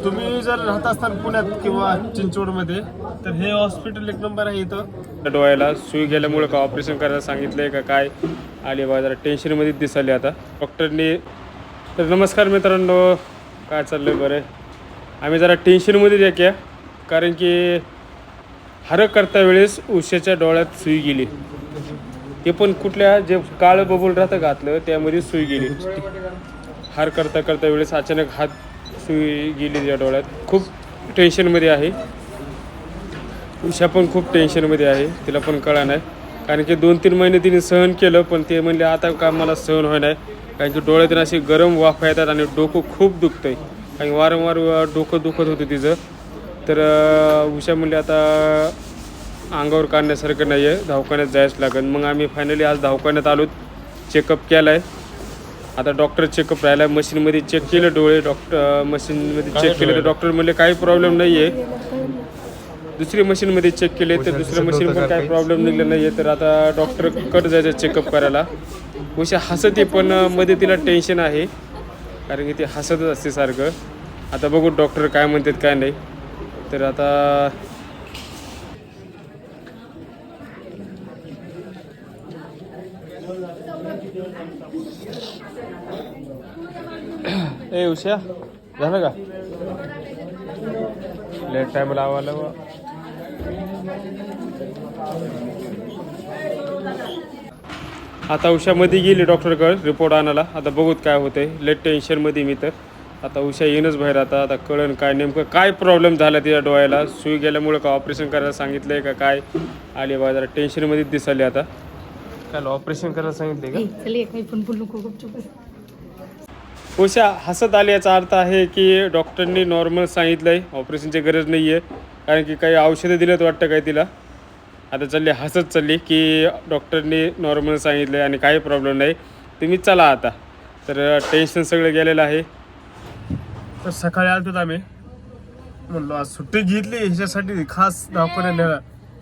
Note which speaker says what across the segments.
Speaker 1: तुम्ही जर राहत असताल पुण्यात किंवा चिंचवडमध्ये तर हे हॉस्पिटल एक नंबर आहे इथं. डोळ्याला सुई गेल्यामुळे का ऑपरेशन करायला सांगितलंय का काय आली बा, जरा टेन्शनमध्येच दिसाली आता डॉक्टरनी. तर नमस्कार मित्रांनो, काय चाललं बरं आहे. आम्ही जरा टेन्शनमध्ये आहे क्या, कारण की हरक करता वेळेस उशाच्या डोळ्यात सुई गेली. ते पण कुठल्या जे काळं बबूल राहतं घातलं त्यामध्ये सुई गेली. हार करता करता वेळेस अचानक हात सुई गेली त्या डोळ्यात. खूप टेन्शनमध्ये आहे. उषा पण खूप टेन्शनमध्ये आहे, तिला पण कळा नाही. कारण की 2-3 महिने तिने सहन केलं, पण ते म्हणले आता का मला सहन होय नाही. कारण की डोळ्यातून अशी गरम वाफ येतात आणि डोकं खूप दुखतं आहे. आणि वारंवार डोकं दुखत होतं तिचं. तर उषा म्हणले आता अंगावर काढण्यासारखं नाही आहे, दवाखान्यात जायच लागेल. मग आम्ही फायनली आज दवाखान्यात आलो, चेकअप केला आहे. आता डॉक्टर चेकअप राहिला आहे. मशीनमध्ये चेक केलं डोळे, डॉक्टर मशीनमध्ये चेक केले तर डॉक्टर म्हणले काही प्रॉब्लेम नाही आहे. दुसरी मशीनमध्ये चेक केले तर दुसऱ्या मशीन पण काही प्रॉब्लेम निघला नाही आहे. तर आता डॉक्टरकडे जायचं चेकअप करायला. उषा हसते पण मध्ये तिला टेन्शन आहे, कारण की ती हसतच असते सारखं. आता बघू डॉक्टर काय म्हणतात काय नाही. तर आता ए उषा झालं का, लेट टाइम लावायला. आता उषामध्ये गेली डॉक्टरकडे रिपोर्ट आणायला. आता बघूत काय होतंय. लेट टेन्शनमध्ये मी तर. आता उषा येणंच बाहेर. आता कळण काय नेमकं काय प्रॉब्लेम झाला तिच्या डोळ्याला. सुई गेल्यामुळे का ऑपरेशन करायला सांगितलं आहे का काय आली बा, जरा टेन्शनमध्येच दिसाली आता. काय ऑपरेशन करायला सांगितले का. उषा हसत आली, याचा अर्थ आहे की डॉक्टरनी नॉर्मल सांगितलं आहे, ऑपरेशनची गरज नाही आहे. कारण की काही औषधं दिलेत वाटतं काय तिला. आता चालली हसत चालली की डॉक्टरनी नॉर्मल सांगितलं आहे आणि काही प्रॉब्लेम नाही, तुम्ही चला आता. तर टेन्शन सगळं गेलेलं आहे. तर सकाळी आलतो आम्ही, म्हणलो आज सुट्टी घेतली ह्याच्यासाठी खास दवाखान्यात नेला.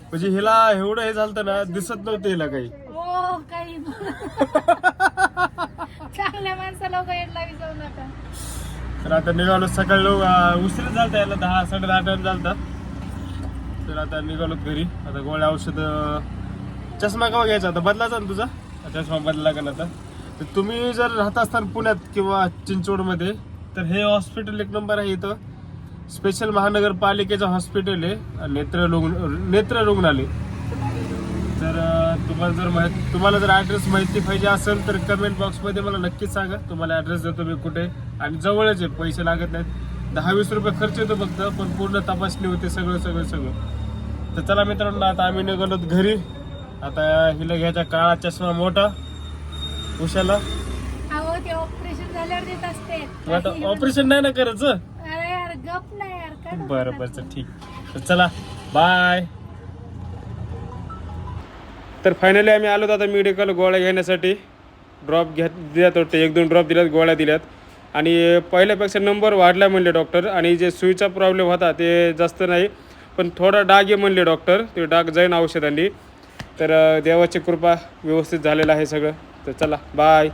Speaker 1: म्हणजे हिला एवढं हे झालं ना, दिसत नव्हतं हिला काही.
Speaker 2: चांगल्या माणसाला जाऊ नका.
Speaker 1: तर आता निघालो सकाळी उशीर झालता, याला 10-10:30 झालता. तर आता निघालो घरी. आता गोळ्या औषध, चष्मा केव्हा घ्यायचा आता, बदलायचा ना तुझा चष्मा, बदला का आता. तर तुम्ही जर राहत असताल पुण्यात किंवा चिंचवडमध्ये तर हे हॉस्पिटल एक नंबर आहे इथं. स्पेशल महानगरपालिकेचं हॉस्पिटल आहे, नेत्र रुग्णालय. तर तुम्हाला जर ॲड्रेस माहिती पाहिजे असेल तर कमेंट बॉक्समध्ये मला नक्कीच सांगा. तुम्हाला ॲड्रेस देतो मी कुठे. आणि जवळच आहे, पैसे लागत नाहीत. 10-20 रुपये खर्च येतो फक्त, पण पूर्ण तपासणी होते सगळं. तर चला मित्रांनो, आता आम्ही निघालो घरी. आता हिला घ्यायचा काळा चष्मा मोठा उषाला.
Speaker 2: ऑपरेशन झाल्यावर देत असते.
Speaker 1: आता ऑपरेशन नाही ना करायचं.
Speaker 2: अरे यार गप नाही यार.
Speaker 1: बरं ठीक. तर चला बाय. तर फायनली आम्ही आलो आता मेडिकल गोळ्या घेण्यासाठी. ड्रॉप दिल्यात वाटतं, 1-2 ड्रॉप दिल्यात, गोळ्या दिल्यात. आणि पहिल्यापेक्षा नंबर वाढला म्हणले डॉक्टर. आणि जे सुईचा प्रॉब्लेम होता ते जास्त नाही, पण थोडा डाग आहे म्हणले डॉक्टर. ते डाग जाईन औषधांनी. तर देवाची कृपा, व्यवस्थित झालेलं आहे सगळं. तर चला बाय.